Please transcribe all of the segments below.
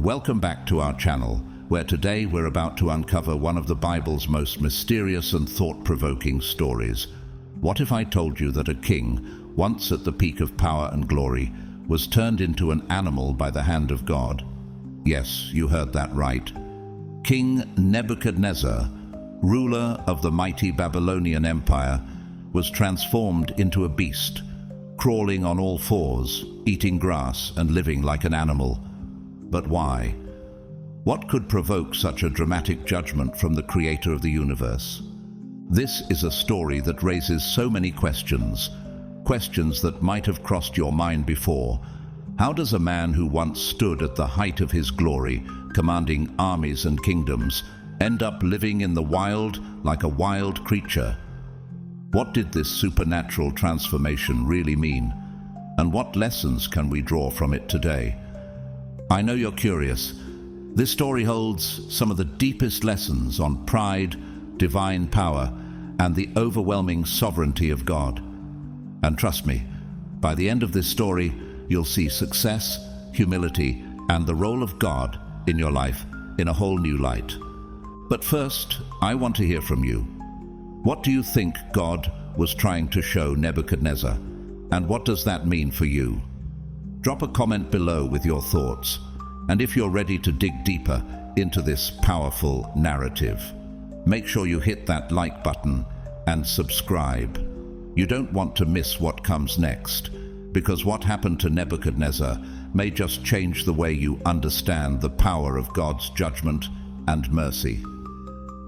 Welcome back to our channel, where today we're about to uncover one of the Bible's most mysterious and thought-provoking stories. What if I told you that a king, once at the peak of power and glory, was turned into an animal by the hand of God? Yes, you heard that right. King Nebuchadnezzar, ruler of the mighty Babylonian Empire, was transformed into a beast, crawling on all fours, eating grass and living like an animal. But why? What could provoke such a dramatic judgment from the creator of the universe? This is a story that raises so many questions that might have crossed your mind before. How does a man who once stood at the height of his glory, commanding armies and kingdoms, end up living in the wild like a wild creature? What did this supernatural transformation really mean? And what lessons can we draw from it today? I know you're curious. This story holds some of the deepest lessons on pride, divine power, and the overwhelming sovereignty of God. And trust me, by the end of this story, you'll see success, humility, and the role of God in your life in a whole new light. But first, I want to hear from you. What do you think God was trying to show Nebuchadnezzar? And what does that mean for you? Drop a comment below with your thoughts. And if you're ready to dig deeper into this powerful narrative, make sure you hit that like button and subscribe. You don't want to miss what comes next, because what happened to Nebuchadnezzar may just change the way you understand the power of God's judgment and mercy.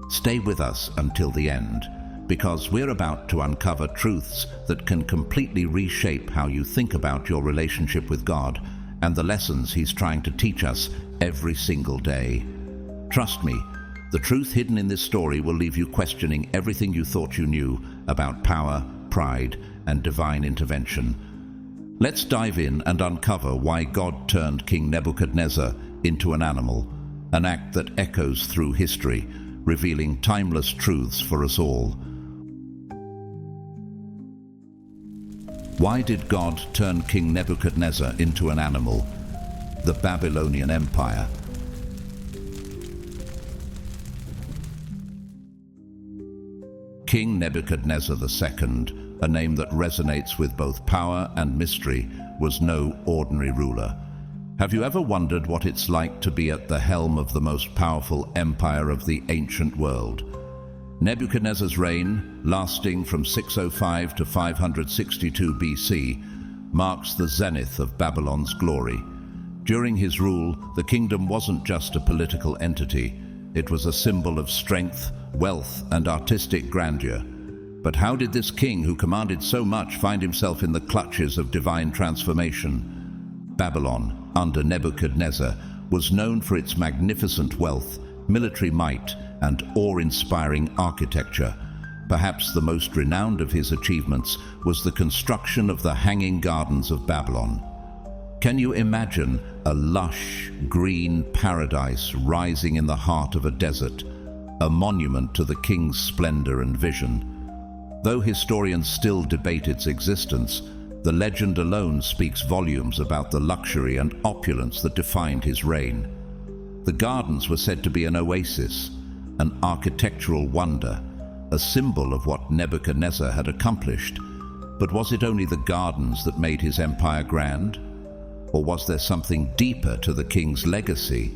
Stay with us until the end, because we're about to uncover truths that can completely reshape how you think about your relationship with God and the lessons He's trying to teach us every single day. Trust me, the truth hidden in this story will leave you questioning everything you thought you knew about power, pride, and divine intervention. Let's dive in and uncover why God turned King Nebuchadnezzar into an animal, an act that echoes through history, revealing timeless truths for us all. Why did God turn King Nebuchadnezzar into an animal? The Babylonian Empire. King Nebuchadnezzar II, a name that resonates with both power and mystery, was no ordinary ruler. Have you ever wondered what it's like to be at the helm of the most powerful empire of the ancient world? Nebuchadnezzar's reign, lasting from 605 to 562 BC, marks the zenith of Babylon's glory. During his rule, the kingdom wasn't just a political entity. It was a symbol of strength, wealth, and artistic grandeur. But how did this king, who commanded so much, find himself in the clutches of divine transformation? Babylon, under Nebuchadnezzar, was known for its magnificent wealth, military might, and awe-inspiring architecture. Perhaps the most renowned of his achievements was the construction of the Hanging Gardens of Babylon. Can you imagine a lush, green paradise rising in the heart of a desert, a monument to the king's splendor and vision? Though historians still debate its existence, the legend alone speaks volumes about the luxury and opulence that defined his reign. The gardens were said to be an oasis, an architectural wonder, a symbol of what Nebuchadnezzar had accomplished. But was it only the gardens that made his empire grand? Or was there something deeper to the king's legacy?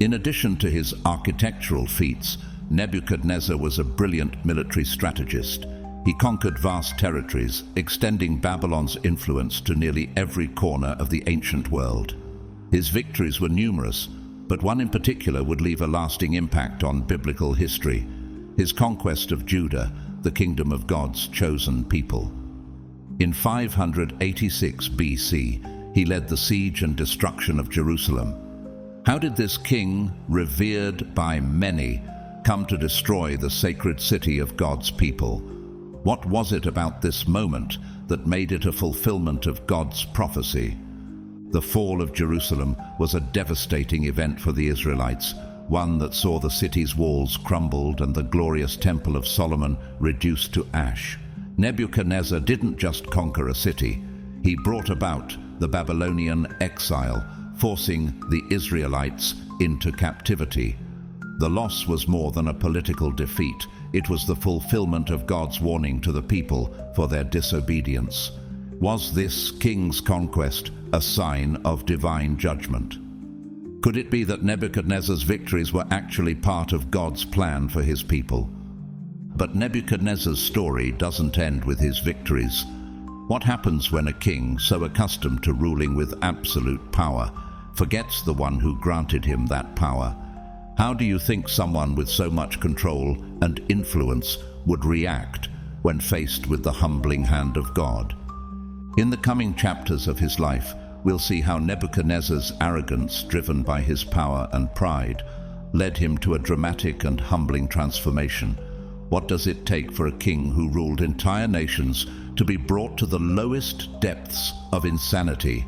In addition to his architectural feats, Nebuchadnezzar was a brilliant military strategist. He conquered vast territories, extending Babylon's influence to nearly every corner of the ancient world. His victories were numerous, but one in particular would leave a lasting impact on biblical history: his conquest of Judah, the kingdom of God's chosen people. In 586 BC, he led the siege and destruction of Jerusalem. How did this king, revered by many, come to destroy the sacred city of God's people? What was it about this moment that made it a fulfillment of God's prophecy? The fall of Jerusalem was a devastating event for the Israelites, one that saw the city's walls crumbled and the glorious Temple of Solomon reduced to ash. Nebuchadnezzar didn't just conquer a city, he brought about the Babylonian exile, forcing the Israelites into captivity. The loss was more than a political defeat. It was the fulfillment of God's warning to the people for their disobedience. Was this king's conquest a sign of divine judgment? Could it be that Nebuchadnezzar's victories were actually part of God's plan for his people? But Nebuchadnezzar's story doesn't end with his victories. What happens when a king, so accustomed to ruling with absolute power, forgets the one who granted him that power? How do you think someone with so much control and influence would react when faced with the humbling hand of God? In the coming chapters of his life, we'll see how Nebuchadnezzar's arrogance, driven by his power and pride, led him to a dramatic and humbling transformation. What does it take for a king who ruled entire nations to be brought to the lowest depths of insanity?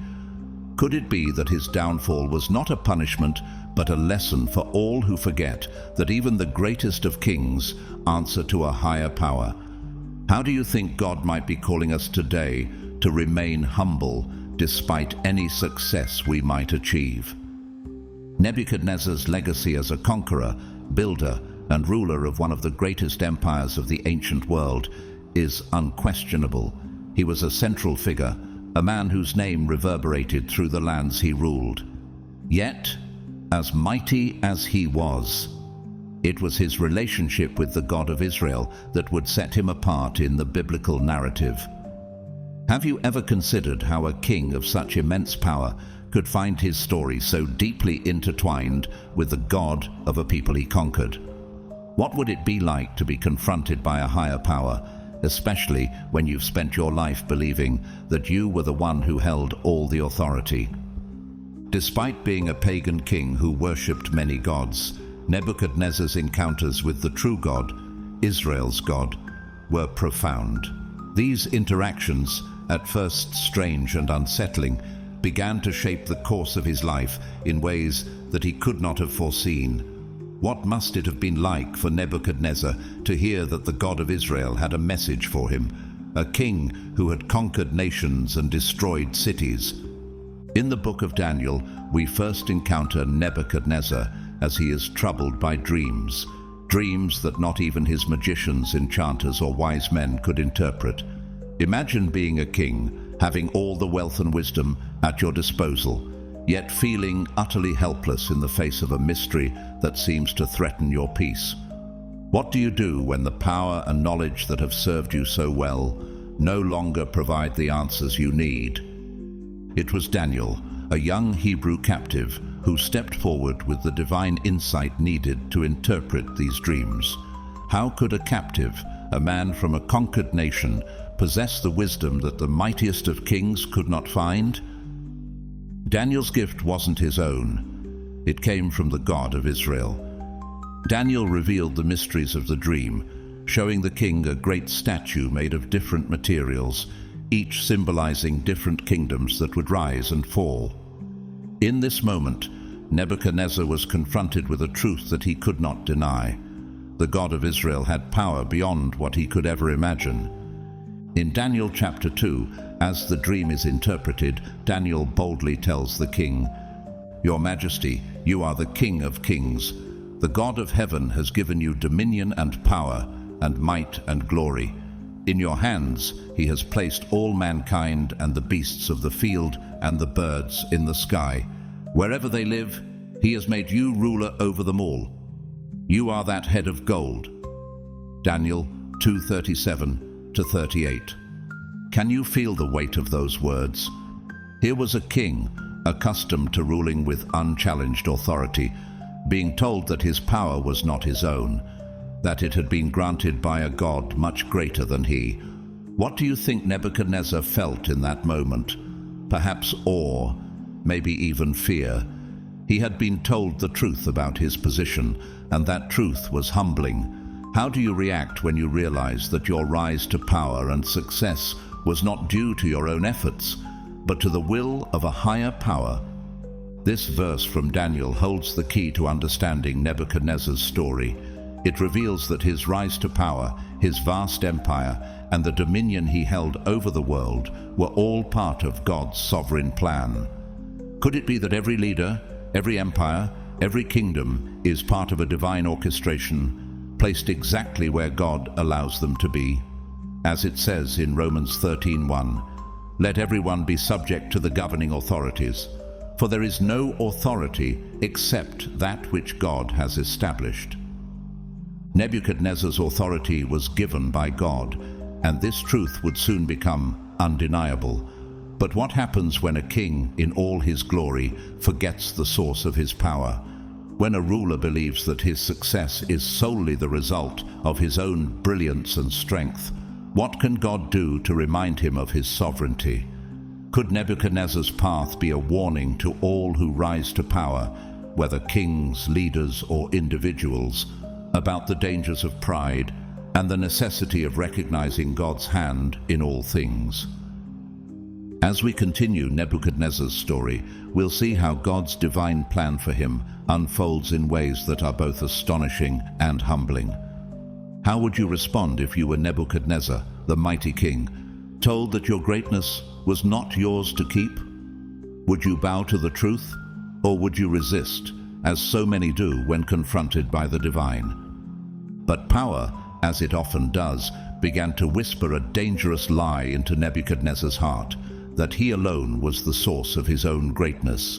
Could it be that his downfall was not a punishment, but a lesson for all who forget that even the greatest of kings answer to a higher power? How do you think God might be calling us today to remain humble despite any success we might achieve? Nebuchadnezzar's legacy as a conqueror, builder, and ruler of one of the greatest empires of the ancient world is unquestionable. He was a central figure, a man whose name reverberated through the lands he ruled. Yet, as mighty as he was, it was his relationship with the God of Israel that would set him apart in the biblical narrative. Have you ever considered how a king of such immense power could find his story so deeply intertwined with the God of a people he conquered? What would it be like to be confronted by a higher power, especially when you've spent your life believing that you were the one who held all the authority? Despite being a pagan king who worshipped many gods, Nebuchadnezzar's encounters with the true God, Israel's God, were profound. These interactions, at first strange and unsettling, began to shape the course of his life in ways that he could not have foreseen. What must it have been like for Nebuchadnezzar to hear that the God of Israel had a message for him, a king who had conquered nations and destroyed cities? In the book of Daniel, we first encounter Nebuchadnezzar as he is troubled by dreams that not even his magicians, enchanters, or wise men could interpret. Imagine being a king, having all the wealth and wisdom at your disposal, yet feeling utterly helpless in the face of a mystery that seems to threaten your peace. What do you do when the power and knowledge that have served you so well no longer provide the answers you need? It was Daniel, a young Hebrew captive, who stepped forward with the divine insight needed to interpret these dreams. How could a captive, a man from a conquered nation, possess the wisdom that the mightiest of kings could not find? Daniel's gift wasn't his own. It came from the God of Israel. Daniel revealed the mysteries of the dream, showing the king a great statue made of different materials, each symbolizing different kingdoms that would rise and fall. In this moment, Nebuchadnezzar was confronted with a truth that he could not deny. The God of Israel had power beyond what he could ever imagine. In Daniel chapter 2, as the dream is interpreted, Daniel boldly tells the king, "Your Majesty, you are the King of kings. The God of heaven has given you dominion and power, and might and glory. In your hands he has placed all mankind and the beasts of the field and the birds in the sky. Wherever they live, he has made you ruler over them all. You are that head of gold." Daniel 2:37-38. Can you feel the weight of those words? Here was a king, accustomed to ruling with unchallenged authority, being told that his power was not his own, that it had been granted by a God much greater than he. What do you think Nebuchadnezzar felt in that moment? Perhaps awe, maybe even fear. He had been told the truth about his position, and that truth was humbling. How do you react when you realize that your rise to power and success was not due to your own efforts, but to the will of a higher power? This verse from Daniel holds the key to understanding Nebuchadnezzar's story. It reveals that his rise to power, his vast empire, and the dominion he held over the world were all part of God's sovereign plan. Could it be that every leader, every empire, every kingdom is part of a divine orchestration, placed exactly where God allows them to be? As it says in Romans 13:1, "Let everyone be subject to the governing authorities, for there is no authority except that which God has established." Nebuchadnezzar's authority was given by God, and this truth would soon become undeniable. But what happens when a king, in all his glory, forgets the source of his power? When a ruler believes that his success is solely the result of his own brilliance and strength, what can God do to remind him of his sovereignty? Could Nebuchadnezzar's path be a warning to all who rise to power, whether kings, leaders, or individuals, about the dangers of pride and the necessity of recognizing God's hand in all things? As we continue Nebuchadnezzar's story, we'll see how God's divine plan for him unfolds in ways that are both astonishing and humbling. How would you respond if you were Nebuchadnezzar, the mighty king, told that your greatness was not yours to keep? Would you bow to the truth, or would you resist, as so many do when confronted by the divine? But power, as it often does, began to whisper a dangerous lie into Nebuchadnezzar's heart, that he alone was the source of his own greatness.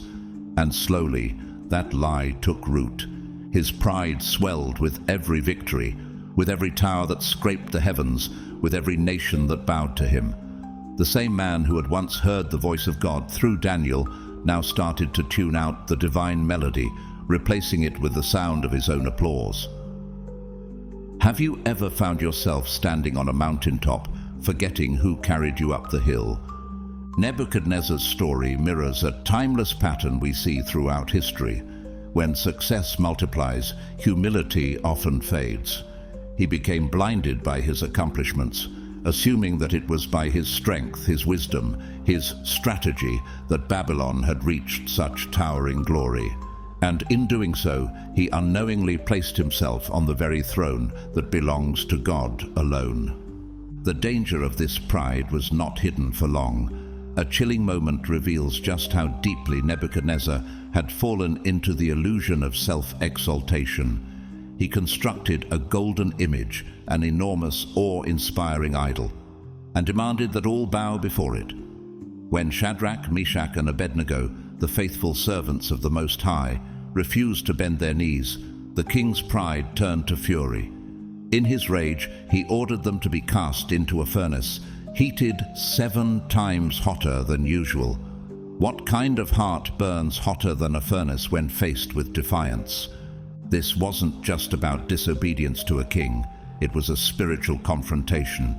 And slowly, that lie took root. His pride swelled with every victory, with every tower that scraped the heavens, with every nation that bowed to him. The same man who had once heard the voice of God through Daniel now started to tune out the divine melody, replacing it with the sound of his own applause. Have you ever found yourself standing on a mountaintop, forgetting who carried you up the hill? Nebuchadnezzar's story mirrors a timeless pattern we see throughout history. When success multiplies, humility often fades. He became blinded by his accomplishments, assuming that it was by his strength, his wisdom, his strategy that Babylon had reached such towering glory. And in doing so, he unknowingly placed himself on the very throne that belongs to God alone. The danger of this pride was not hidden for long. A chilling moment reveals just how deeply Nebuchadnezzar had fallen into the illusion of self-exaltation. He constructed a golden image, an enormous, awe-inspiring idol, and demanded that all bow before it. When Shadrach, Meshach, and Abednego, the faithful servants of the Most High, refused to bend their knees, the king's pride turned to fury. In his rage, he ordered them to be cast into a furnace, heated 7 times hotter than usual. What kind of heart burns hotter than a furnace when faced with defiance? This wasn't just about disobedience to a king, it was a spiritual confrontation.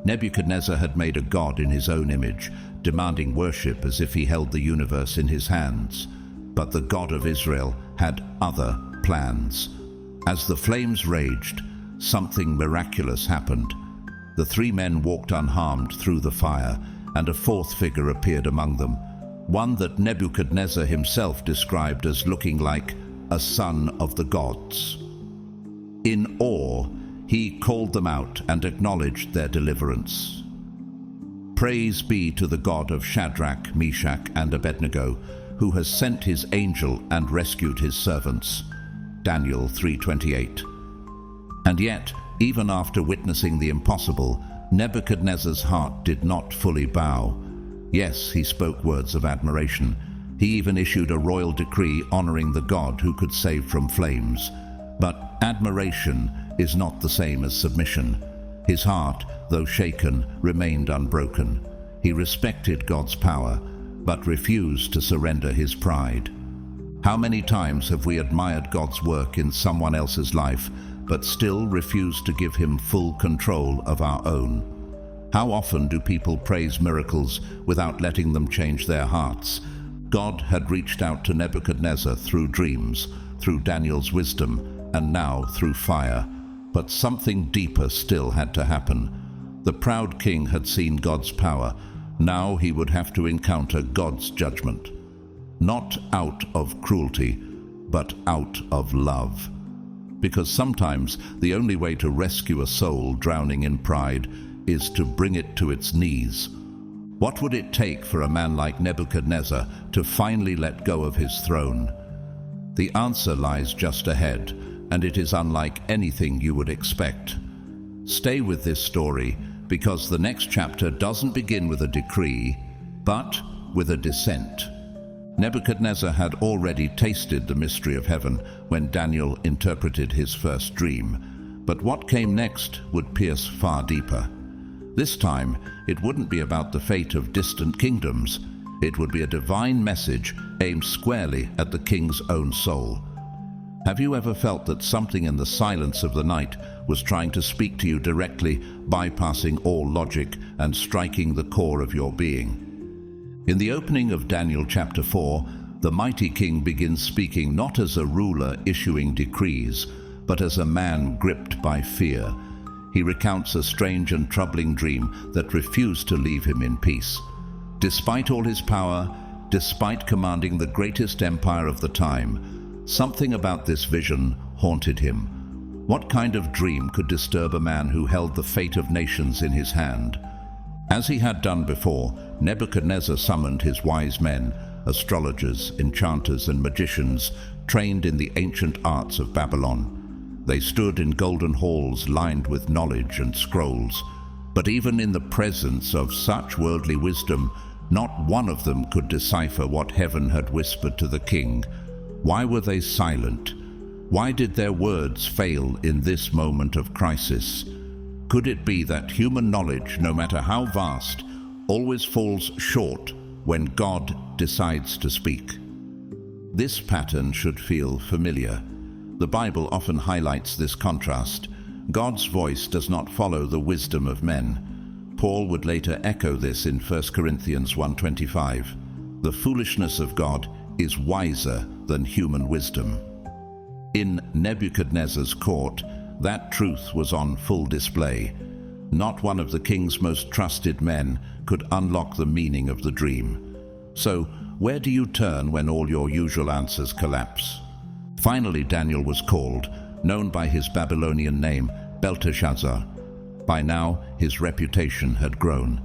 Nebuchadnezzar had made a god in his own image, demanding worship as if he held the universe in his hands. But the God of Israel had other plans. As the flames raged, something miraculous happened. The 3 men walked unharmed through the fire, and a 4th figure appeared among them, one that Nebuchadnezzar himself described as looking like a son of the gods. In awe, he called them out and acknowledged their deliverance. Praise be to the God of Shadrach, Meshach, and Abednego, who has sent his angel and rescued his servants. Daniel 3:28. And yet, even after witnessing the impossible, Nebuchadnezzar's heart did not fully bow. Yes, he spoke words of admiration. He even issued a royal decree honoring the God who could save from flames. But admiration is not the same as submission. His heart, though shaken, remained unbroken. He respected God's power, but refused to surrender his pride. How many times have we admired God's work in someone else's life, but still refused to give him full control of our own? How often do people praise miracles without letting them change their hearts? God had reached out to Nebuchadnezzar through dreams, through Daniel's wisdom, and now through fire. But something deeper still had to happen. The proud king had seen God's power. Now he would have to encounter God's judgment. Not out of cruelty, but out of love. Because sometimes the only way to rescue a soul drowning in pride is to bring it to its knees. What would it take for a man like Nebuchadnezzar to finally let go of his throne? The answer lies just ahead, and it is unlike anything you would expect. Stay with this story, because the next chapter doesn't begin with a decree, but with a descent. Nebuchadnezzar had already tasted the mystery of heaven when Daniel interpreted his first dream, but what came next would pierce far deeper. This time, it wouldn't be about the fate of distant kingdoms. It would be a divine message aimed squarely at the king's own soul. Have you ever felt that something in the silence of the night was trying to speak to you directly, bypassing all logic and striking the core of your being? In the opening of Daniel chapter 4, the mighty king begins speaking not as a ruler issuing decrees, but as a man gripped by fear. He recounts a strange and troubling dream that refused to leave him in peace. Despite all his power, despite commanding the greatest empire of the time, something about this vision haunted him. What kind of dream could disturb a man who held the fate of nations in his hand? As he had done before, Nebuchadnezzar summoned his wise men, astrologers, enchanters, and magicians trained in the ancient arts of Babylon. They stood in golden halls lined with knowledge and scrolls, but even in the presence of such worldly wisdom, not one of them could decipher what heaven had whispered to the king. Why were they silent? Why did their words fail in this moment of crisis? Could it be that human knowledge, no matter how vast, always falls short when God decides to speak? This pattern should feel familiar. The Bible often highlights this contrast. God's voice does not follow the wisdom of men. Paul would later echo this in 1 Corinthians 1:25. The foolishness of God is wiser than human wisdom. In Nebuchadnezzar's court, that truth was on full display. Not one of the king's most trusted men could unlock the meaning of the dream. So, where do you turn when all your usual answers collapse? Finally, Daniel was called, known by his Babylonian name, Belteshazzar. By now, his reputation had grown.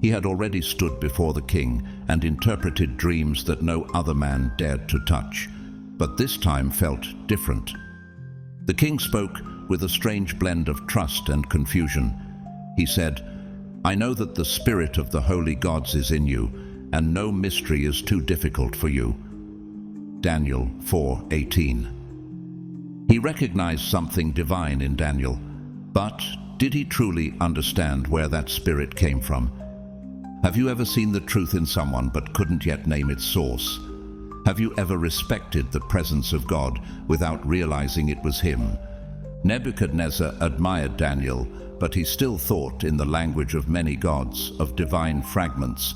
He had already stood before the king and interpreted dreams that no other man dared to touch, but this time felt different. The king spoke with a strange blend of trust and confusion. He said, "I know that the spirit of the holy gods is in you, and no mystery is too difficult for you." Daniel 4:18. He recognized something divine in Daniel, but did he truly understand where that spirit came from? Have you ever seen the truth in someone but couldn't yet name its source? Have you ever respected the presence of God without realizing it was him? Nebuchadnezzar admired Daniel, but he still thought in the language of many gods, of divine fragments.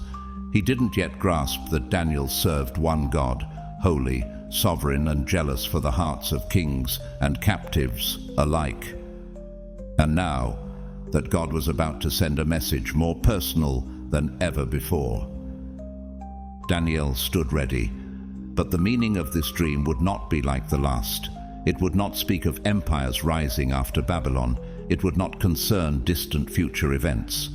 He didn't yet grasp that Daniel served one God, holy, sovereign, and jealous for the hearts of kings and captives alike. And now, that God was about to send a message more personal than ever before. Daniel stood ready, but the meaning of this dream would not be like the last. It would not speak of empires rising after Babylon. It would not concern distant future events.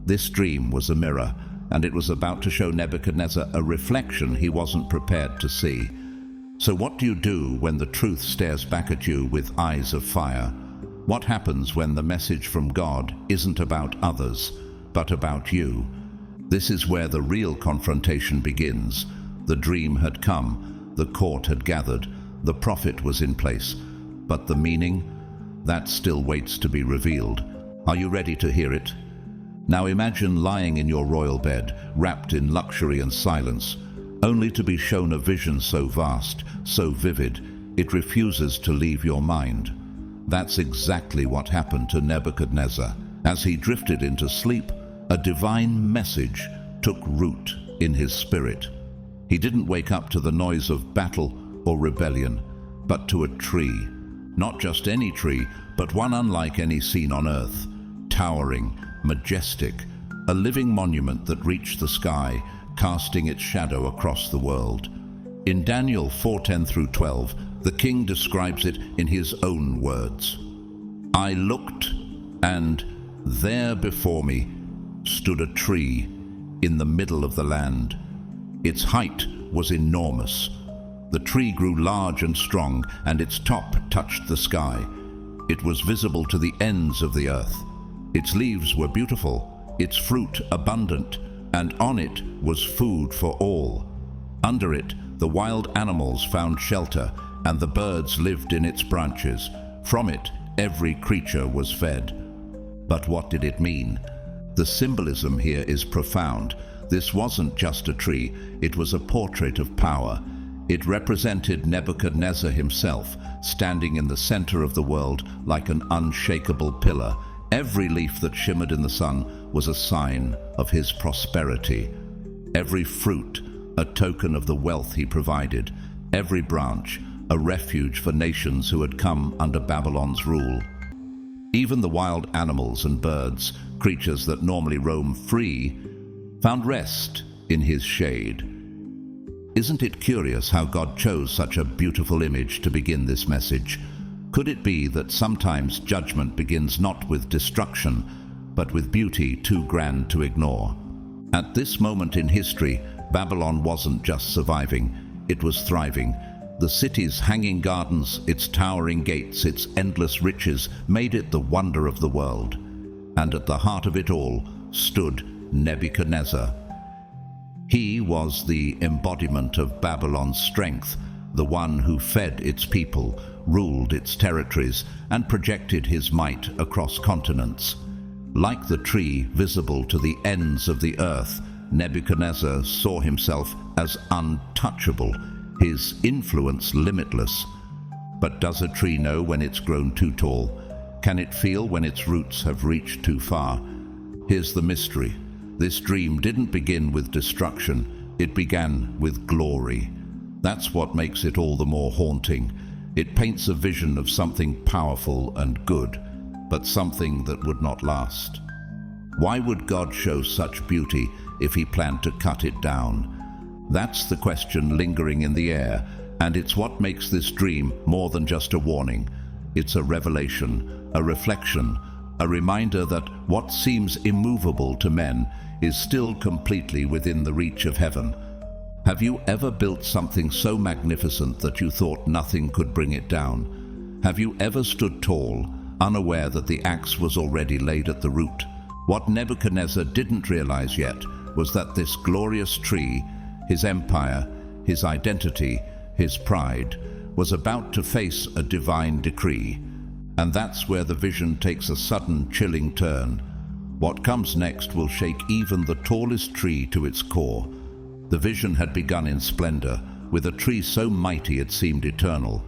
This dream was a mirror, and it was about to show Nebuchadnezzar a reflection he wasn't prepared to see. So what do you do when the truth stares back at you with eyes of fire? What happens when the message from God isn't about others, but about you? This is where the real confrontation begins. The dream had come, the court had gathered, the prophet was in place, but the meaning? That still waits to be revealed. Are you ready to hear it? Now imagine lying in your royal bed, wrapped in luxury and silence, only to be shown a vision so vast, so vivid, it refuses to leave your mind. That's exactly what happened to Nebuchadnezzar. As he drifted into sleep, a divine message took root in his spirit. He didn't wake up to the noise of battle or rebellion, but to a tree. Not just any tree, but one unlike any seen on earth. Towering, majestic, a living monument that reached the sky, casting its shadow across the world. In Daniel 4:10-12, the king describes it in his own words. "I looked, and there before me stood a tree, in the middle of the land. Its height was enormous. The tree grew large and strong, and its top touched the sky. It was visible to the ends of the earth. Its leaves were beautiful, its fruit abundant, and on it was food for all. Under it, the wild animals found shelter, and the birds lived in its branches. From it, every creature was fed. But what did it mean? The symbolism here is profound. This wasn't just a tree, it was a portrait of power. It represented Nebuchadnezzar himself, standing in the center of the world like an unshakable pillar. Every leaf that shimmered in the sun was a sign of his prosperity. Every fruit, a token of the wealth he provided. Every branch, a refuge for nations who had come under Babylon's rule. Even the wild animals and birds, creatures that normally roam free, found rest in his shade. Isn't it curious how God chose such a beautiful image to begin this message? Could it be that sometimes judgment begins not with destruction, but with beauty too grand to ignore? At this moment in history, Babylon wasn't just surviving, it was thriving. The city's hanging gardens, its towering gates, its endless riches made it the wonder of the world. And at the heart of it all stood Nebuchadnezzar. He was the embodiment of Babylon's strength, the one who fed its people, ruled its territories, and projected his might across continents. Like the tree visible to the ends of the earth, Nebuchadnezzar saw himself as untouchable, his influence limitless. But does a tree know when it's grown too tall? Can it feel when its roots have reached too far? Here's the mystery. This dream didn't begin with destruction, it began with glory. That's what makes it all the more haunting. It paints a vision of something powerful and good, but something that would not last. Why would God show such beauty if he planned to cut it down? That's the question lingering in the air, and it's what makes this dream more than just a warning. It's a revelation, a reflection, a reminder that what seems immovable to men is still completely within the reach of heaven. Have you ever built something so magnificent that you thought nothing could bring it down? Have you ever stood tall, unaware that the axe was already laid at the root? What Nebuchadnezzar didn't realize yet was that this glorious tree, his empire, his identity, his pride, was about to face a divine decree. And that's where the vision takes a sudden, chilling turn. What comes next will shake even the tallest tree to its core. The vision had begun in splendor, with a tree so mighty it seemed eternal.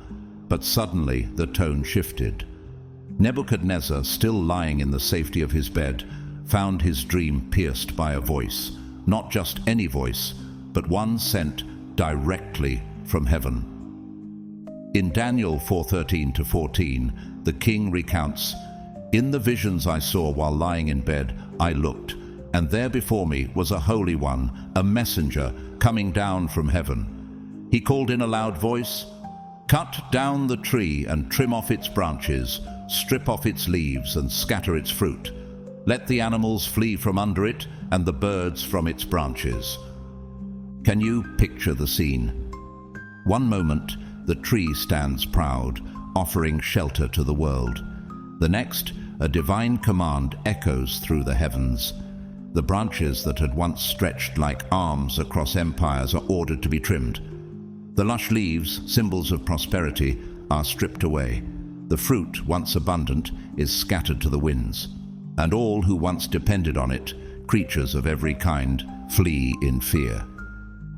But suddenly the tone shifted. Nebuchadnezzar, still lying in the safety of his bed, found his dream pierced by a voice. Not just any voice, but one sent directly from heaven. In Daniel 4:13-14, the king recounts, "In the visions I saw while lying in bed, I looked, and there before me was a holy one, a messenger, coming down from heaven. He called in a loud voice, 'Cut down the tree and trim off its branches, strip off its leaves and scatter its fruit. Let the animals flee from under it and the birds from its branches.'" Can you picture the scene? One moment, the tree stands proud, offering shelter to the world. The next, a divine command echoes through the heavens. The branches that had once stretched like arms across empires are ordered to be trimmed. The lush leaves, symbols of prosperity, are stripped away. The fruit, once abundant, is scattered to the winds. And all who once depended on it, creatures of every kind, flee in fear.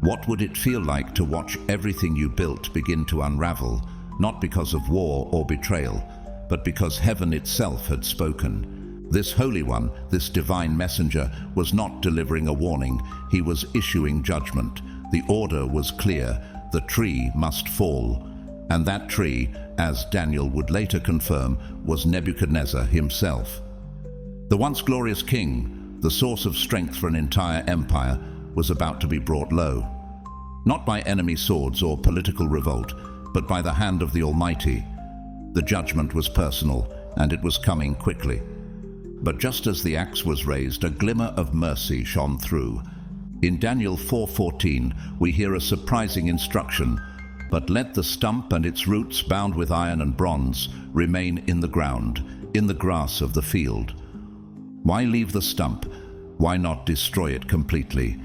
What would it feel like to watch everything you built begin to unravel, not because of war or betrayal, but because heaven itself had spoken? This Holy One, this divine messenger, was not delivering a warning, he was issuing judgment. The order was clear, the tree must fall. And that tree, as Daniel would later confirm, was Nebuchadnezzar himself. The once glorious king, the source of strength for an entire empire, was about to be brought low. Not by enemy swords or political revolt, but by the hand of the Almighty. The judgment was personal, and it was coming quickly. But just as the axe was raised, a glimmer of mercy shone through. In Daniel 4:14, we hear a surprising instruction, "But let the stump and its roots bound with iron and bronze remain in the ground, in the grass of the field." Why leave the stump? Why not destroy it completely?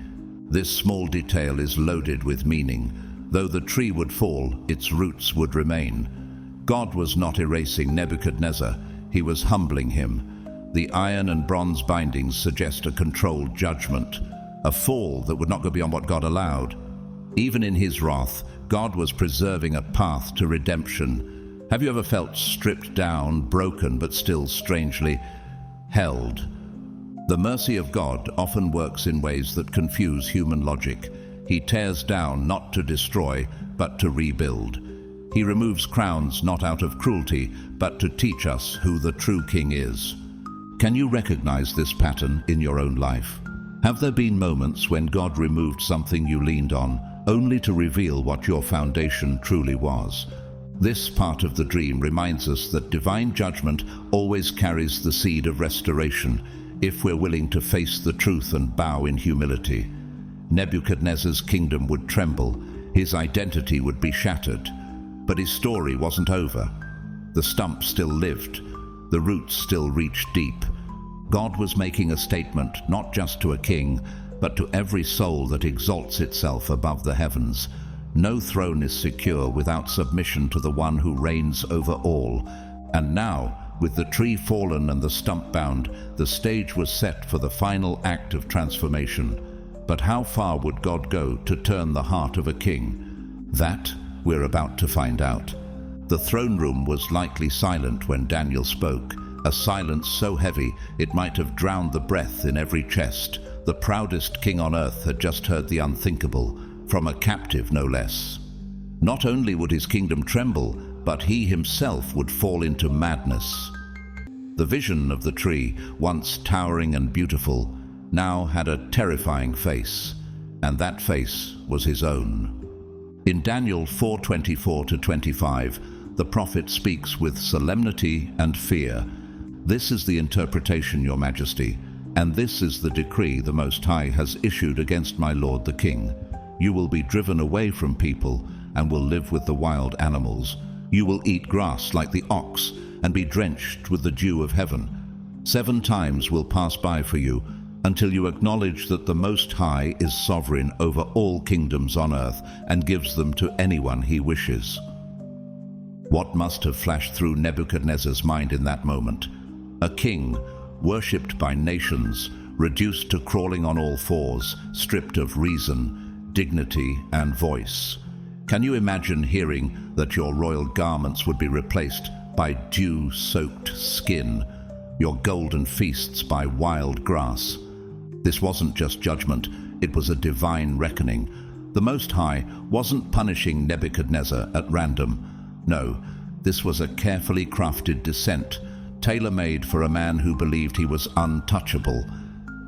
This small detail is loaded with meaning. Though the tree would fall, its roots would remain. God was not erasing Nebuchadnezzar, he was humbling him. The iron and bronze bindings suggest a controlled judgment, a fall that would not go beyond what God allowed. Even in his wrath, God was preserving a path to redemption. Have you ever felt stripped down, broken, but still strangely held? The mercy of God often works in ways that confuse human logic. He tears down not to destroy, but to rebuild. He removes crowns not out of cruelty, but to teach us who the true king is. Can you recognize this pattern in your own life? Have there been moments when God removed something you leaned on, only to reveal what your foundation truly was? This part of the dream reminds us that divine judgment always carries the seed of restoration, if we're willing to face the truth and bow in humility. Nebuchadnezzar's kingdom would tremble, his identity would be shattered, but his story wasn't over. The stump still lived, the roots still reached deep. God was making a statement not just to a king, but to every soul that exalts itself above the heavens. No throne is secure without submission to the one who reigns over all. And now, with the tree fallen and the stump bound, the stage was set for the final act of transformation. But how far would God go to turn the heart of a king? That we're about to find out. The throne room was likely silent when Daniel spoke, a silence so heavy it might have drowned the breath in every chest. The proudest king on earth had just heard the unthinkable, from a captive no less. Not only would his kingdom tremble, but he himself would fall into madness. The vision of the tree, once towering and beautiful, now had a terrifying face, and that face was his own. In Daniel 4:24-25, the prophet speaks with solemnity and fear. "This is the interpretation, Your Majesty, and this is the decree the Most High has issued against my lord the king. You will be driven away from people and will live with the wild animals. You will eat grass like the ox and be drenched with the dew of heaven. 7 times will pass by for you until you acknowledge that the Most High is sovereign over all kingdoms on earth and gives them to anyone he wishes." What must have flashed through Nebuchadnezzar's mind in that moment? A king, worshipped by nations, reduced to crawling on all fours, stripped of reason, dignity, and voice. Can you imagine hearing that your royal garments would be replaced by dew-soaked skin, your golden feasts by wild grass? This wasn't just judgment, it was a divine reckoning. The Most High wasn't punishing Nebuchadnezzar at random. No, this was a carefully crafted descent, tailor-made for a man who believed he was untouchable.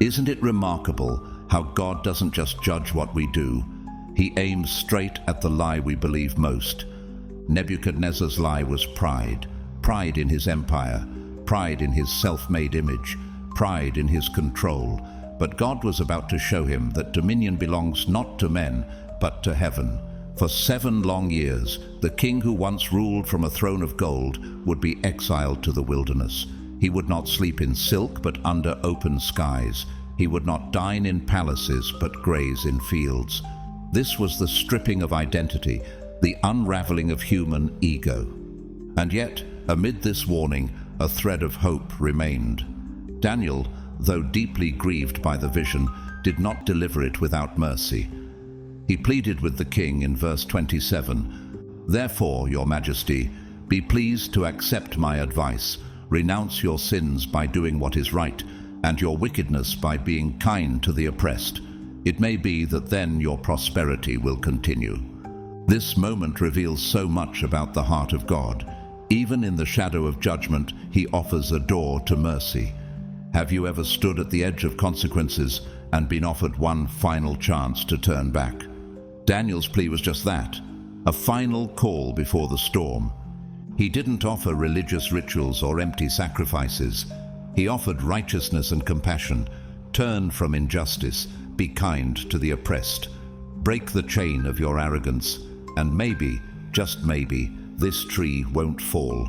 Isn't it remarkable how God doesn't just judge what we do? He aims straight at the lie we believe most. Nebuchadnezzar's lie was pride. Pride in his empire, pride in his self-made image, pride in his control. But God was about to show him that dominion belongs not to men, but to heaven. For 7 long years, the king who once ruled from a throne of gold would be exiled to the wilderness. He would not sleep in silk, but under open skies. He would not dine in palaces, but graze in fields. This was the stripping of identity, the unraveling of human ego. And yet, amid this warning, a thread of hope remained. Daniel, though deeply grieved by the vision, did not deliver it without mercy. He pleaded with the king in verse 27, "Therefore, Your Majesty, be pleased to accept my advice, renounce your sins by doing what is right, and your wickedness by being kind to the oppressed. It may be that then your prosperity will continue." This moment reveals so much about the heart of God. Even in the shadow of judgment, he offers a door to mercy. Have you ever stood at the edge of consequences and been offered one final chance to turn back? Daniel's plea was just that, a final call before the storm. He didn't offer religious rituals or empty sacrifices. He offered righteousness and compassion. Turn from injustice, be kind to the oppressed. Break the chain of your arrogance, and maybe, just maybe, this tree won't fall.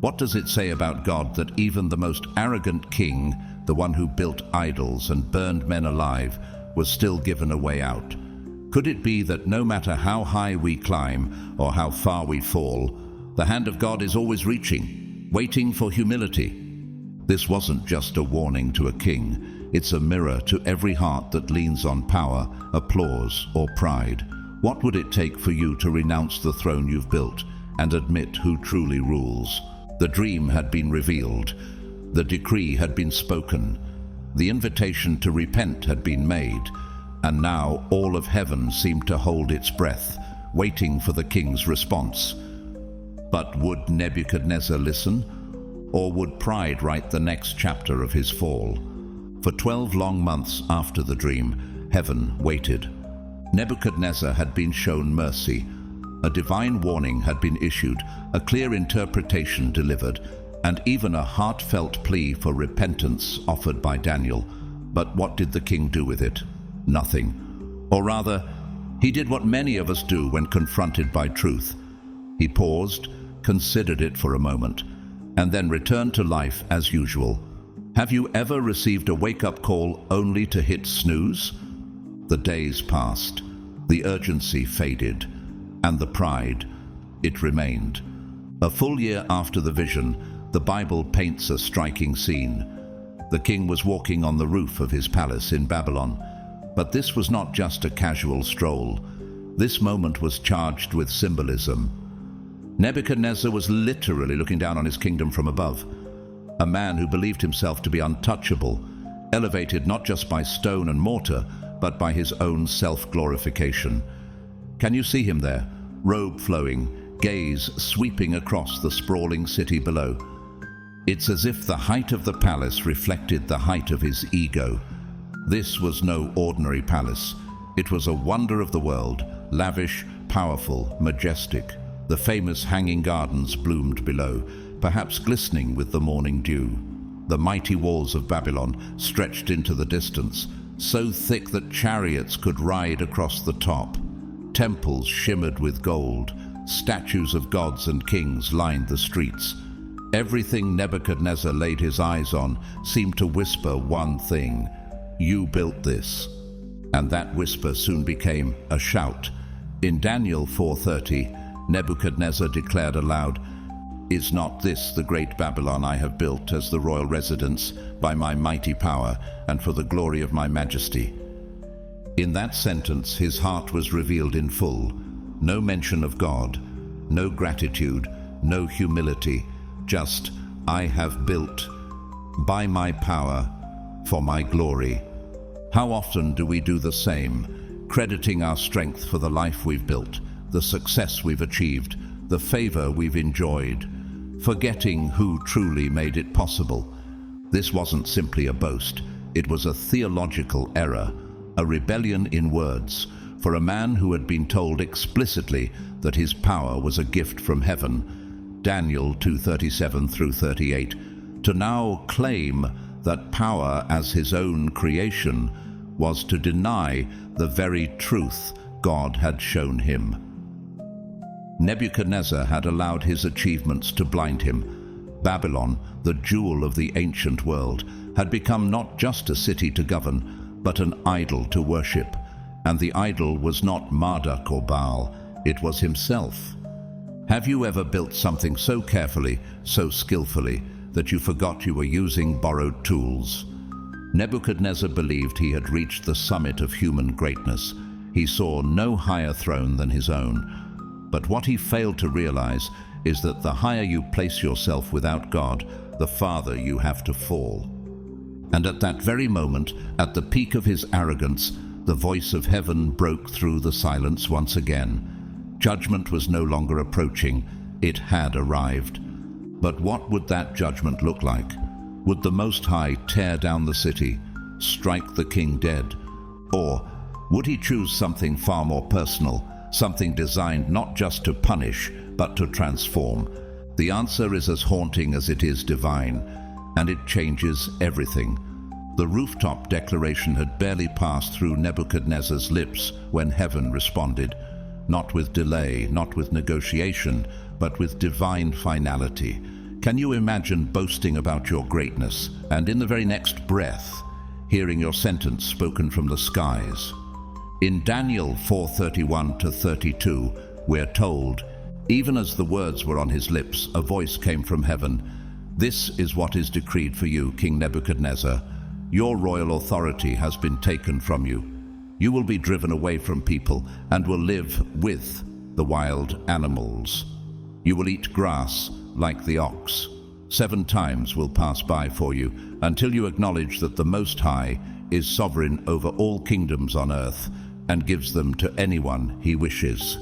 What does it say about God that even the most arrogant king, the one who built idols and burned men alive, was still given a way out? Could it be that no matter how high we climb or how far we fall, the hand of God is always reaching, waiting for humility? This wasn't just a warning to a king. It's a mirror to every heart that leans on power, applause, or pride. What would it take for you to renounce the throne you've built and admit who truly rules? The dream had been revealed. The decree had been spoken. The invitation to repent had been made. And now all of heaven seemed to hold its breath, waiting for the king's response. But would Nebuchadnezzar listen? Or would pride write the next chapter of his fall? For 12 long months after the dream, heaven waited. Nebuchadnezzar had been shown mercy. A divine warning had been issued, a clear interpretation delivered, and even a heartfelt plea for repentance offered by Daniel. But what did the king do with it? Nothing. Or rather, he did what many of us do when confronted by truth. He paused, considered it for a moment, and then returned to life as usual. Have you ever received a wake-up call only to hit snooze? The days passed, the urgency faded, and the pride, it remained. A full year after the vision, the Bible paints a striking scene. The king was walking on the roof of his palace in Babylon, but this was not just a casual stroll. This moment was charged with symbolism. Nebuchadnezzar was literally looking down on his kingdom from above. A man who believed himself to be untouchable, elevated not just by stone and mortar, but by his own self-glorification. Can you see him there, robe flowing, gaze sweeping across the sprawling city below? It's as if the height of the palace reflected the height of his ego. This was no ordinary palace. It was a wonder of the world, lavish, powerful, majestic. The famous hanging gardens bloomed below, perhaps glistening with the morning dew. The mighty walls of Babylon stretched into the distance, so thick that chariots could ride across the top. Temples shimmered with gold. Statues of gods and kings lined the streets. Everything Nebuchadnezzar laid his eyes on seemed to whisper one thing: "You built this." And that whisper soon became a shout. In Daniel 4:30, Nebuchadnezzar declared aloud, "Is not this the great Babylon I have built as the royal residence by my mighty power and for the glory of my majesty?" In that sentence, his heart was revealed in full. No mention of God, no gratitude, no humility, just, "I have built by my power for my glory." How often do we do the same, crediting our strength for the life we've built, the success we've achieved, the favor we've enjoyed, forgetting who truly made it possible? This wasn't simply a boast. It was a theological error, a rebellion in words, for a man who had been told explicitly that his power was a gift from heaven, Daniel 2:37 through 38, to now claim that power as his own creation was to deny the very truth God had shown him. Nebuchadnezzar had allowed his achievements to blind him. Babylon, the jewel of the ancient world, had become not just a city to govern, but an idol to worship. And the idol was not Marduk or Baal, it was himself. Have you ever built something so carefully, so skillfully, that you forgot you were using borrowed tools? Nebuchadnezzar believed he had reached the summit of human greatness. He saw no higher throne than his own. But what he failed to realize is that the higher you place yourself without God, the farther you have to fall. And at that very moment, at the peak of his arrogance, the voice of heaven broke through the silence once again. Judgment was no longer approaching, it had arrived. But what would that judgment look like? Would the Most High tear down the city, strike the king dead? Or would he choose something far more personal, something designed not just to punish, but to transform? The answer is as haunting as it is divine, and it changes everything. The rooftop declaration had barely passed through Nebuchadnezzar's lips when heaven responded, not with delay, not with negotiation, but with divine finality. Can you imagine boasting about your greatness, and in the very next breath, hearing your sentence spoken from the skies? In Daniel 4:31-32, we're told, even as the words were on his lips, a voice came from heaven. This is what is decreed for you, King Nebuchadnezzar. Your royal authority has been taken from you. You will be driven away from people and will live with the wild animals. You will eat grass like the ox. 7 times will pass by for you until you acknowledge that the Most High is sovereign over all kingdoms on earth and gives them to anyone he wishes.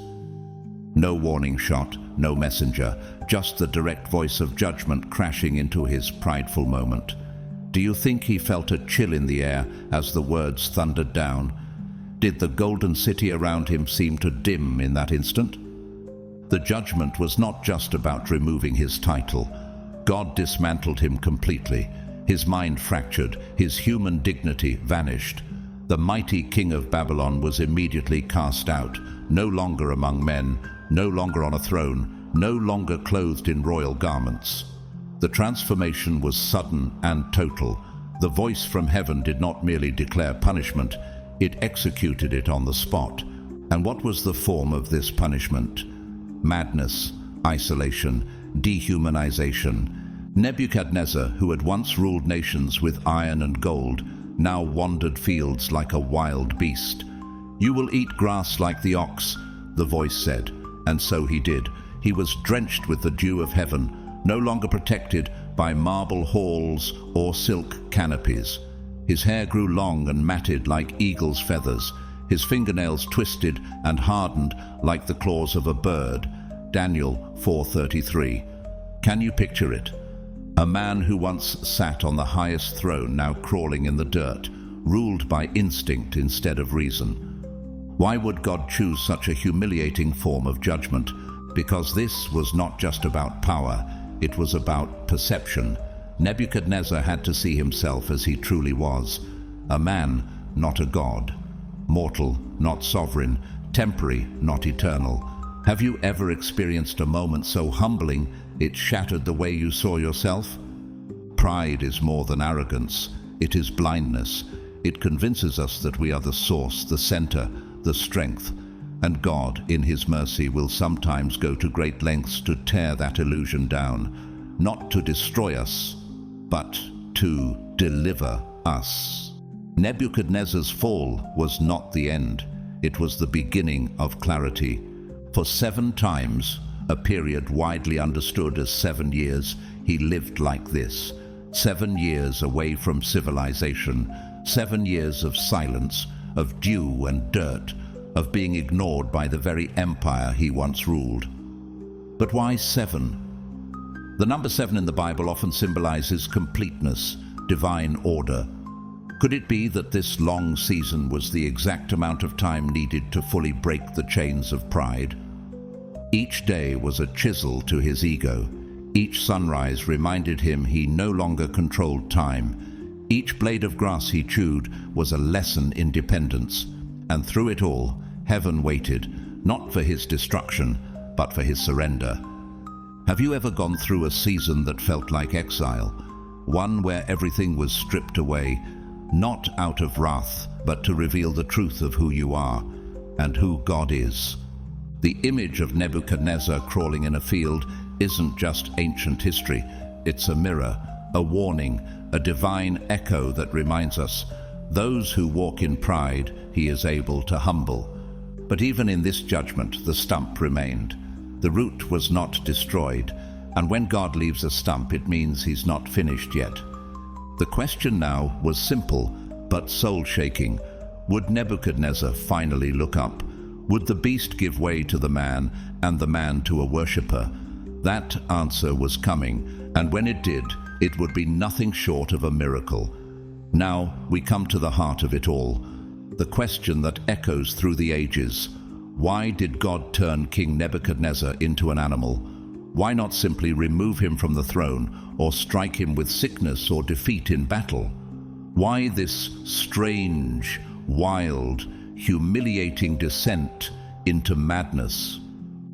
No warning shot, no messenger, just the direct voice of judgment crashing into his prideful moment. Do you think he felt a chill in the air as the words thundered down? Did the golden city around him seem to dim in that instant? The judgment was not just about removing his title. God dismantled him completely. His mind fractured, his human dignity vanished. The mighty king of Babylon was immediately cast out, no longer among men, no longer on a throne, no longer clothed in royal garments. The transformation was sudden and total. The voice from heaven did not merely declare punishment, it executed it on the spot. And what was the form of this punishment? Madness, isolation, dehumanization. Nebuchadnezzar, who had once ruled nations with iron and gold, now wandered fields like a wild beast. You will eat grass like the ox, the voice said, and so he did. He was drenched with the dew of heaven, no longer protected by marble halls or silk canopies. His hair grew long and matted like eagle's feathers, his fingernails twisted and hardened like the claws of a bird. Daniel 4:33. Can you picture it? A man who once sat on the highest throne, now crawling in the dirt, ruled by instinct instead of reason. Why would God choose such a humiliating form of judgment? Because this was not just about power, it was about perception. Nebuchadnezzar had to see himself as he truly was, a man, not a god, mortal, not sovereign, temporary, not eternal. Have you ever experienced a moment so humbling it shattered the way you saw yourself? Pride is more than arrogance. It is blindness. It convinces us that we are the source, the center, the strength. And God, in his mercy, will sometimes go to great lengths to tear that illusion down, not to destroy us, but to deliver us. Nebuchadnezzar's fall was not the end. It was the beginning of clarity. For 7 times, a period widely understood as 7 years, he lived like this. 7 years away from civilization, 7 years of silence, of dew and dirt, of being ignored by the very empire he once ruled. But why 7? The number 7 in the Bible often symbolizes completeness, divine order. Could it be that this long season was the exact amount of time needed to fully break the chains of pride? Each day was a chisel to his ego. Each sunrise reminded him he no longer controlled time. Each blade of grass he chewed was a lesson in dependence. And through it all, heaven waited, not for his destruction, but for his surrender. Have you ever gone through a season that felt like exile? One where everything was stripped away, not out of wrath, but to reveal the truth of who you are and who God is. The image of Nebuchadnezzar crawling in a field isn't just ancient history. It's a mirror, a warning, a divine echo that reminds us, those who walk in pride, he is able to humble. But even in this judgment, the stump remained. The root was not destroyed, and when God leaves a stump, it means he's not finished yet. The question now was simple, but soul-shaking. Would Nebuchadnezzar finally look up? Would the beast give way to the man, and the man to a worshipper? That answer was coming, and when it did, it would be nothing short of a miracle. Now we come to the heart of it all, the question that echoes through the ages. Why did God turn King Nebuchadnezzar into an animal? Why not simply remove him from the throne or strike him with sickness or defeat in battle? Why this strange, wild, humiliating descent into madness?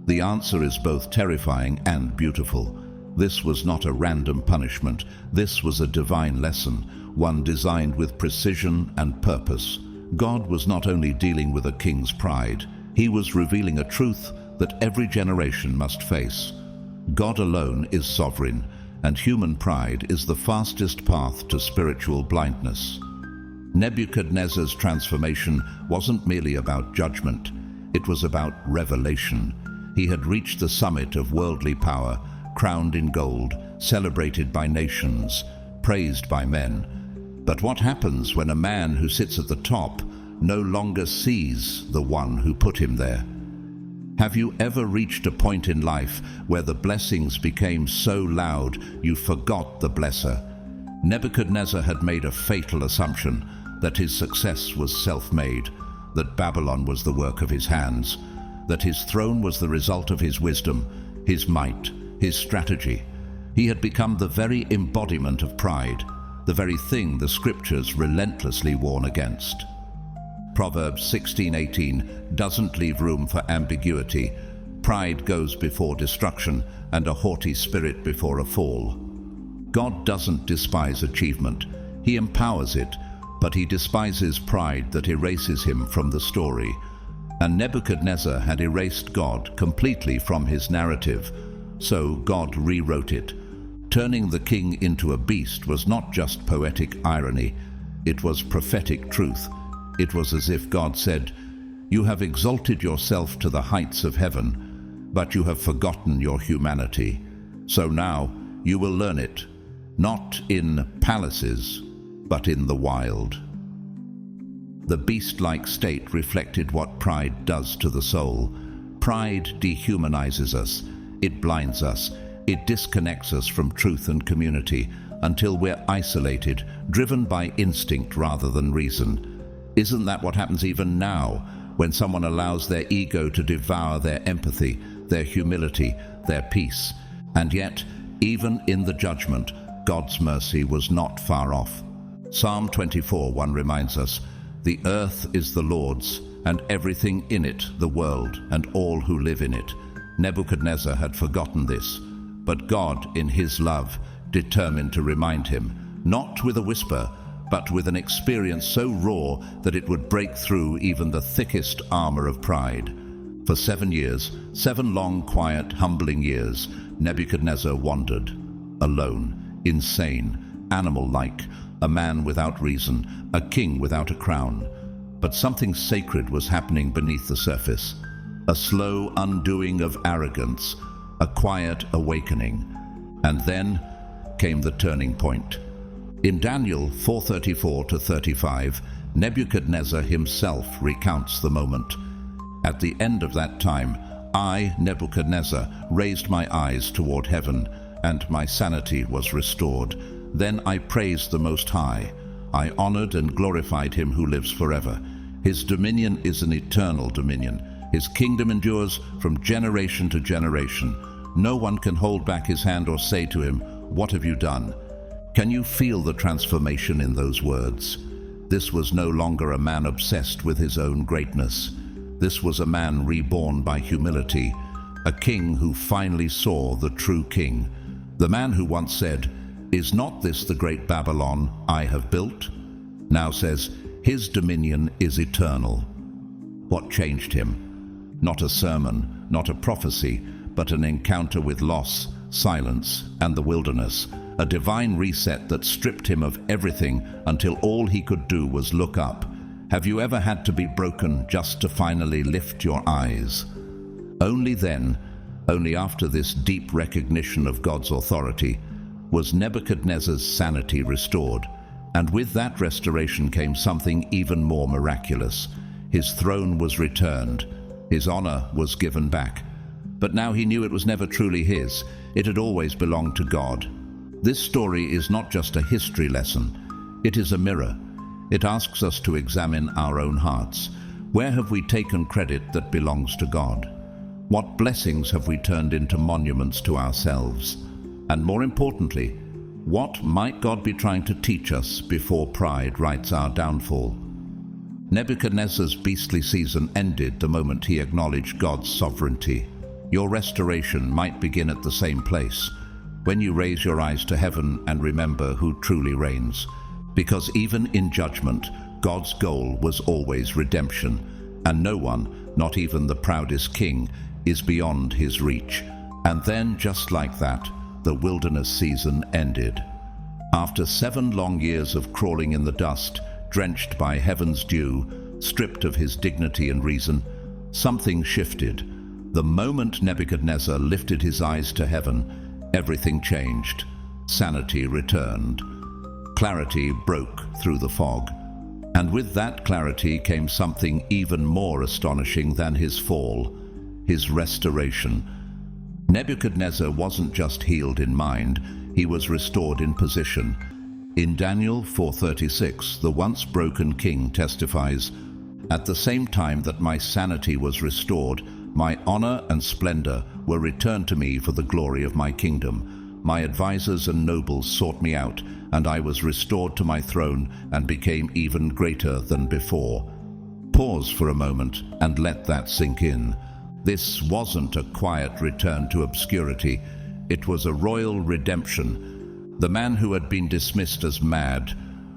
The answer is both terrifying and beautiful. This was not a random punishment. This was a divine lesson, one designed with precision and purpose. God was not only dealing with a king's pride, he was revealing a truth that every generation must face. God alone is sovereign, and human pride is the fastest path to spiritual blindness. Nebuchadnezzar's transformation wasn't merely about judgment, it was about revelation. He had reached the summit of worldly power, crowned in gold, celebrated by nations, praised by men. But what happens when a man who sits at the top no longer sees the one who put him there? Have you ever reached a point in life where the blessings became so loud you forgot the blesser? Nebuchadnezzar had made a fatal assumption that his success was self-made, that Babylon was the work of his hands, that his throne was the result of his wisdom, his might, his strategy. He had become the very embodiment of pride, the very thing the scriptures relentlessly warn against. Proverbs 16:18 doesn't leave room for ambiguity. Pride goes before destruction, and a haughty spirit before a fall. God doesn't despise achievement. He empowers it, but he despises pride that erases him from the story. And Nebuchadnezzar had erased God completely from his narrative, so God rewrote it. Turning the king into a beast was not just poetic irony, it was prophetic truth. It was as if God said, "You have exalted yourself to the heights of heaven, but you have forgotten your humanity. So now you will learn it, not in palaces, but in the wild." The beast-like state reflected what pride does to the soul. Pride dehumanizes us, it blinds us, it disconnects us from truth and community until we're isolated, driven by instinct rather than reason. Isn't that what happens even now, when someone allows their ego to devour their empathy, their humility, their peace? And yet, even in the judgment, God's mercy was not far off. Psalm 24:1 reminds us, "The earth is the Lord's, and everything in it, the world, and all who live in it." Nebuchadnezzar had forgotten this, but God, in his love, determined to remind him, not with a whisper, but with an experience so raw that it would break through even the thickest armor of pride. For 7 years, 7 long, quiet, humbling years, Nebuchadnezzar wandered, alone, insane, animal-like, a man without reason, a king without a crown. But something sacred was happening beneath the surface. A slow undoing of arrogance, a quiet awakening. And then came the turning point. In Daniel 4:34-35, Nebuchadnezzar himself recounts the moment. "At the end of that time, I, Nebuchadnezzar, raised my eyes toward heaven, and my sanity was restored. Then I praised the Most High. I honored and glorified him who lives forever. His dominion is an eternal dominion. His kingdom endures from generation to generation. No one can hold back his hand or say to him, 'What have you done?'" Can you feel the transformation in those words? This was no longer a man obsessed with his own greatness. This was a man reborn by humility, a king who finally saw the true king. The man who once said, "Is not this the great Babylon I have built?" now says, "His dominion is eternal." What changed him? Not a sermon, not a prophecy, but an encounter with loss, silence, and the wilderness. A divine reset that stripped him of everything until all he could do was look up. Have you ever had to be broken just to finally lift your eyes? Only then, only after this deep recognition of God's authority, was Nebuchadnezzar's sanity restored. And with that restoration came something even more miraculous. His throne was returned. His honor was given back. But now he knew it was never truly his. It had always belonged to God. This story is not just a history lesson. It is a mirror. It asks us to examine our own hearts. Where have we taken credit that belongs to God? What blessings have we turned into monuments to ourselves? And more importantly, What might God be trying to teach us before pride writes our downfall? Nebuchadnezzar's beastly season ended the moment he acknowledged God's sovereignty. Your restoration might begin at the same place, when you raise your eyes to heaven and remember who truly reigns. Because even in judgment, God's goal was always redemption, and no one, not even the proudest king, is beyond his reach. And then, just like that, the wilderness season ended. After 7 long years of crawling in the dust, drenched by heaven's dew, stripped of his dignity and reason, something shifted. The moment Nebuchadnezzar lifted his eyes to heaven, everything changed. Sanity returned. Clarity broke through the fog. And with that clarity came something even more astonishing than his fall, his restoration. Nebuchadnezzar wasn't just healed in mind, he was restored in position. In Daniel 4:36, the once broken king testifies, "At the same time that my sanity was restored, my honor and splendor were returned to me for the glory of my kingdom. My advisors and nobles sought me out, and I was restored to my throne and became even greater than before." Pause for a moment and let that sink in. This wasn't a quiet return to obscurity, it was a royal redemption. The man who had been dismissed as mad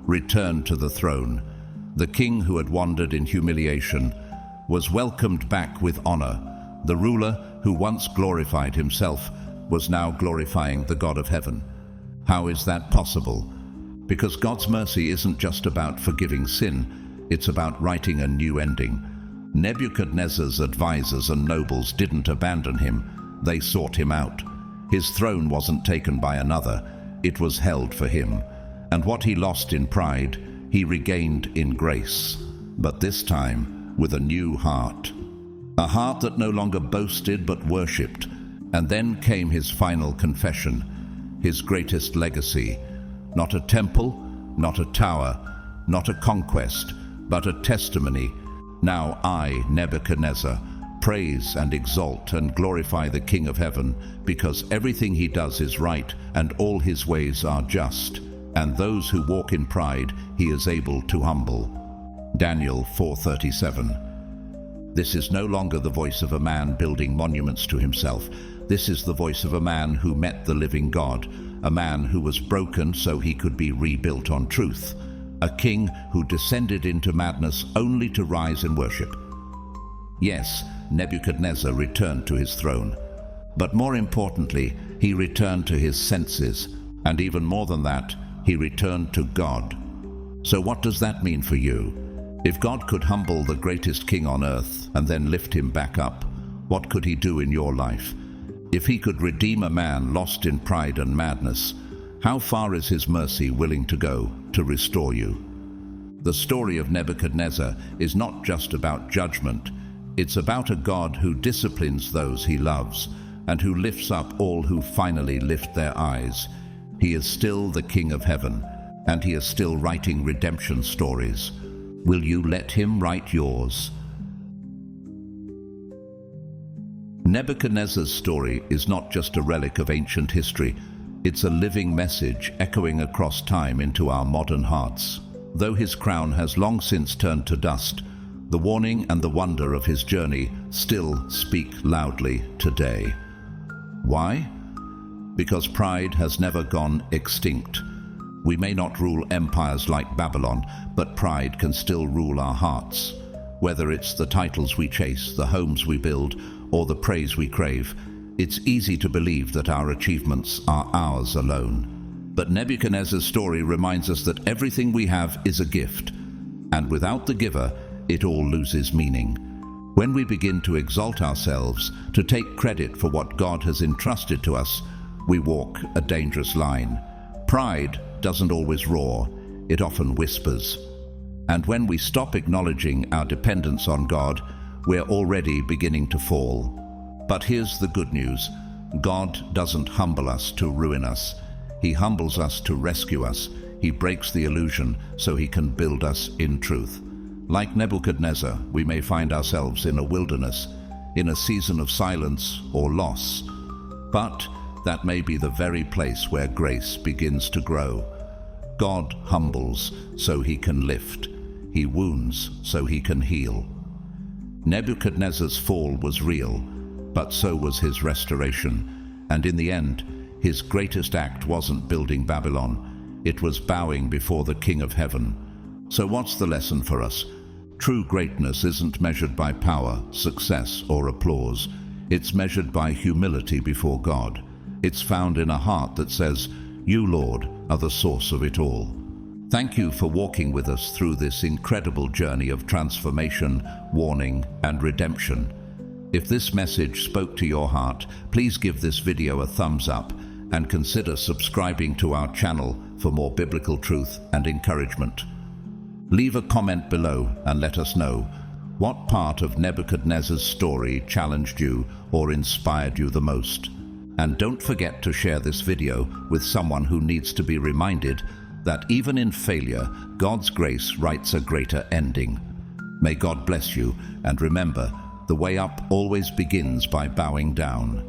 returned to the throne. The king who had wandered in humiliation was welcomed back with honor. The ruler who once glorified himself was now glorifying the God of heaven. How is that possible? Because God's mercy isn't just about forgiving sin, it's about writing a new ending. Nebuchadnezzar's advisors and nobles didn't abandon him, they sought him out. His throne wasn't taken by another, it was held for him. And what he lost in pride, he regained in grace. But this time, with a new heart. A heart that no longer boasted but worshipped. And then came his final confession, his greatest legacy. Not a temple, not a tower, not a conquest, but a testimony. Now I, Nebuchadnezzar, praise and exalt and glorify the King of Heaven, because everything he does is right and all his ways are just, and those who walk in pride he is able to humble. Daniel 4:37. This is no longer the voice of a man building monuments to himself. This is the voice of a man who met the living God, a man who was broken so he could be rebuilt on truth. A king who descended into madness only to rise in worship. Yes, Nebuchadnezzar returned to his throne. But more importantly, he returned to his senses. And even more than that, he returned to God. So what does that mean for you? If God could humble the greatest king on earth and then lift him back up, what could he do in your life? If he could redeem a man lost in pride and madness, how far is his mercy willing to go to restore you? The story of Nebuchadnezzar is not just about judgment. It's about a God who disciplines those he loves and who lifts up all who finally lift their eyes. He is still the King of Heaven, and he is still writing redemption stories. Will you let him write yours? Nebuchadnezzar's story is not just a relic of ancient history. It's a living message echoing across time into our modern hearts. Though his crown has long since turned to dust, the warning and the wonder of his journey still speak loudly today. Why? Because pride has never gone extinct. We may not rule empires like Babylon, but pride can still rule our hearts. Whether it's the titles we chase, the homes we build, or the praise we crave, it's easy to believe that our achievements are ours alone. But Nebuchadnezzar's story reminds us that everything we have is a gift, and without the giver, it all loses meaning. When we begin to exalt ourselves, to take credit for what God has entrusted to us, we walk a dangerous line. Pride doesn't always roar, it often whispers. And when we stop acknowledging our dependence on God, we're already beginning to fall. But here's the good news. God doesn't humble us to ruin us. He humbles us to rescue us. He breaks the illusion so he can build us in truth. Like Nebuchadnezzar, we may find ourselves in a wilderness, in a season of silence or loss. But that may be the very place where grace begins to grow. God humbles so he can lift. He wounds so he can heal. Nebuchadnezzar's fall was real, but so was his restoration. And in the end, his greatest act wasn't building Babylon. It was bowing before the King of Heaven. So what's the lesson for us? True greatness isn't measured by power, success, or applause. It's measured by humility before God. It's found in a heart that says, "You, Lord, are the source of it all." Thank you for walking with us through this incredible journey of transformation, warning, and redemption. If this message spoke to your heart, please give this video a thumbs up and consider subscribing to our channel for more biblical truth and encouragement. Leave a comment below and let us know what part of Nebuchadnezzar's story challenged you or inspired you the most. And don't forget to share this video with someone who needs to be reminded that even in failure, God's grace writes a greater ending. May God bless you, and remember, the way up always begins by bowing down.